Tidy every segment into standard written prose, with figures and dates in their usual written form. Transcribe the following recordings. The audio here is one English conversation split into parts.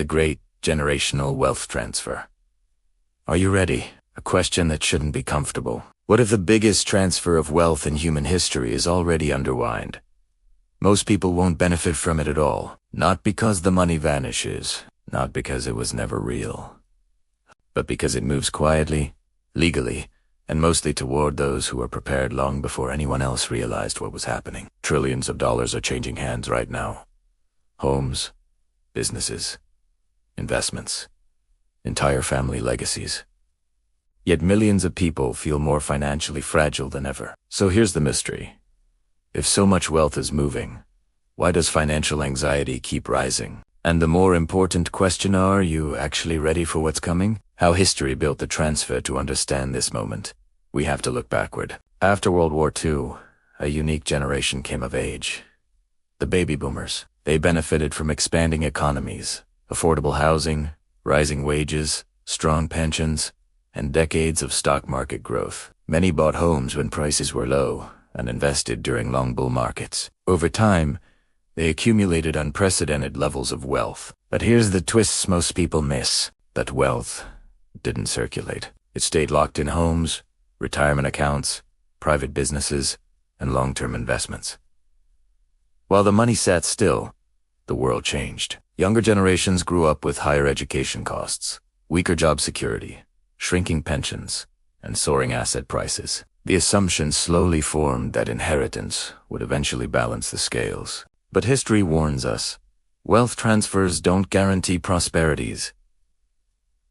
The great generational wealth transfer. Are you ready? A question that shouldn't be comfortable. What if the biggest transfer of wealth in human history is already undermined? Most people won't benefit from it at all. Not because the money vanishes, not because it was never real, but because it moves quietly, legally, and mostly toward those who were prepared long before anyone else realized what was happening. Trillions of dollars are changing hands right now. Homes, businesses, investments, entire family legacies. Yet millions of people feel more financially fragile than ever. So here's the mystery. If so much wealth is moving, why does financial anxiety keep rising? And the more important question, are you actually ready for what's coming? How history built the transfer. To understand this moment, we have to look backward. After World War II, a unique generation came of age. The baby boomers. They benefited from expanding economies, affordable housing, rising wages, strong pensions, and decades of stock market growth. Many bought homes when prices were low and invested during long bull markets. Over time, they accumulated unprecedented levels of wealth. But here's the twists most people miss. That wealth didn't circulate. It stayed locked in homes, retirement accounts, private businesses, and long-term investments. While the money sat still, the world changed. Younger generations grew up with higher education costs, weaker job security, shrinking pensions, and soaring asset prices. The assumption slowly formed that inheritance would eventually balance the scales. But history warns us, wealth transfers don't guarantee prosperities.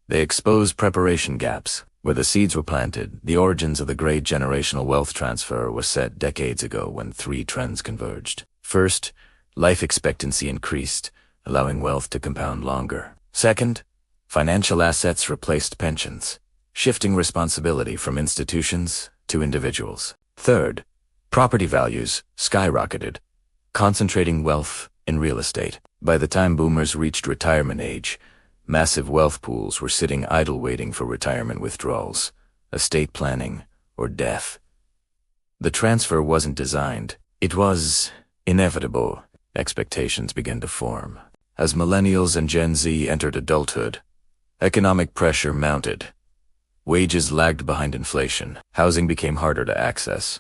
They expose preparation gaps. Where the seeds were planted, the origins of the great generational wealth transfer were set decades ago when three trends converged. First, life expectancy increased, allowing wealth to compound longer. Second, financial assets replaced pensions, shifting responsibility from institutions to individuals. Third, property values skyrocketed, concentrating wealth in real estate. By the time boomers reached retirement age, massive wealth pools were sitting idle waiting for retirement withdrawals, estate planning, or death. The transfer wasn't designed. It was inevitable. Expectations began to form. As millennials and Gen Z entered adulthood, economic pressure mounted. Wages lagged behind inflation. Housing became harder to access.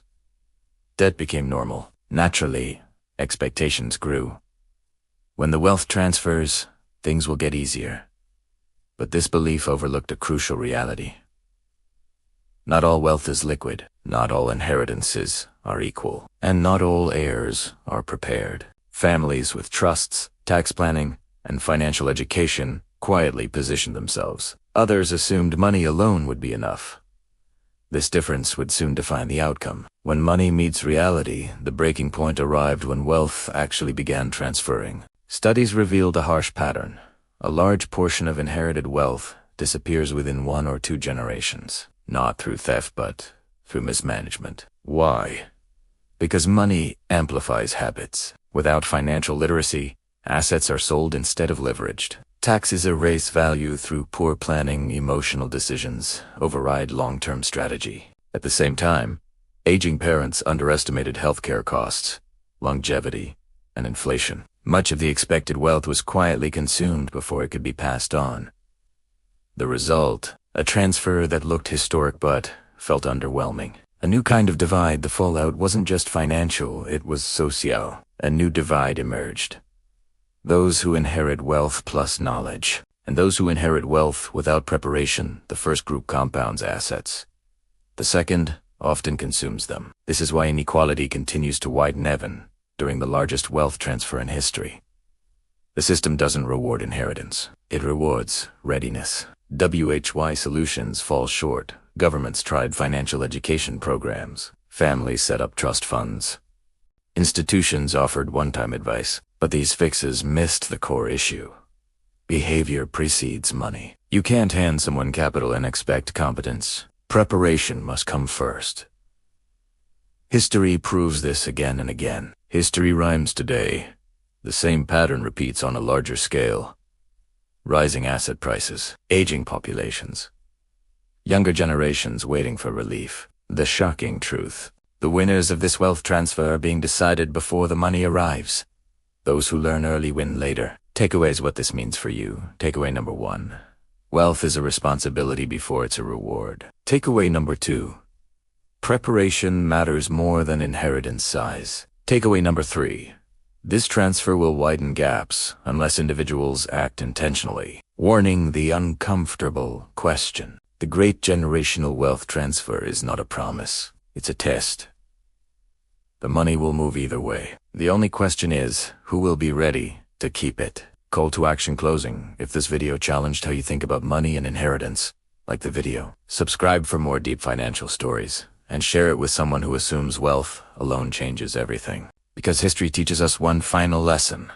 Debt became normal. Naturally, expectations grew. When the wealth transfers, things will get easier. But this belief overlooked a crucial reality. Not all wealth is liquid, not all inheritances are equal, and not all heirs are prepared. Families with trusts, tax planning, and financial education quietly positioned themselves. Others assumed money alone would be enough. This difference would soon define the outcome. When money meets reality, the breaking point arrived when wealth actually began transferring. Studies revealed a harsh pattern. A large portion of inherited wealth disappears within 1 or 2 generations, not through theft but through mismanagement. Why? Because money amplifies habits. Without financial literacy, assets are sold instead of leveraged. Taxes erase value through poor planning. Emotional decisions override long-term strategy. At the same time, aging parents underestimated healthcare costs, longevity, and inflation. Much of the expected wealth was quietly consumed before it could be passed on. The result, a transfer that looked historic but felt underwhelming. A new kind of divide. The fallout wasn't just financial, it was social. A new divide emerged. Those who inherit wealth plus knowledge, and those who inherit wealth without preparation. The first group compounds assets. The second often consumes them. This is why inequality continues to widen even during the largest wealth transfer in history. The system doesn't reward inheritance. It rewards readiness. WHY solutions fall short. Governments tried financial education programs. Families set up trust funds. Institutions offered one-time advice. But these fixes missed the core issue. Behavior precedes money. You can't hand someone capital and expect competence. Preparation must come first. History proves this again and again. History rhymes today. The same pattern repeats on a larger scale. Rising asset prices, aging populations, younger generations waiting for relief. The shocking truth. The winners of this wealth transfer are being decided before the money arrives. Those who learn early win later. Takeaways: what this means for you. Takeaway number 1. Wealth is a responsibility before it's a reward. Takeaway number 2. Preparation matters more than inheritance size. Takeaway number 3. This transfer will widen gaps unless individuals act intentionally. Warning: the uncomfortable question. The great generational wealth transfer is not a promise. It's a test. The money will move either way. The only question is, who will be ready to keep it? Call to action closing. If this video challenged how you think about money and inheritance, like the video. Subscribe for more deep financial stories, and share it with someone who assumes wealth alone changes everything. Because history teaches us one final lesson.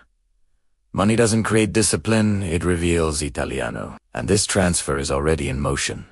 Money doesn't create discipline, it reveals Italiano. And this transfer is already in motion.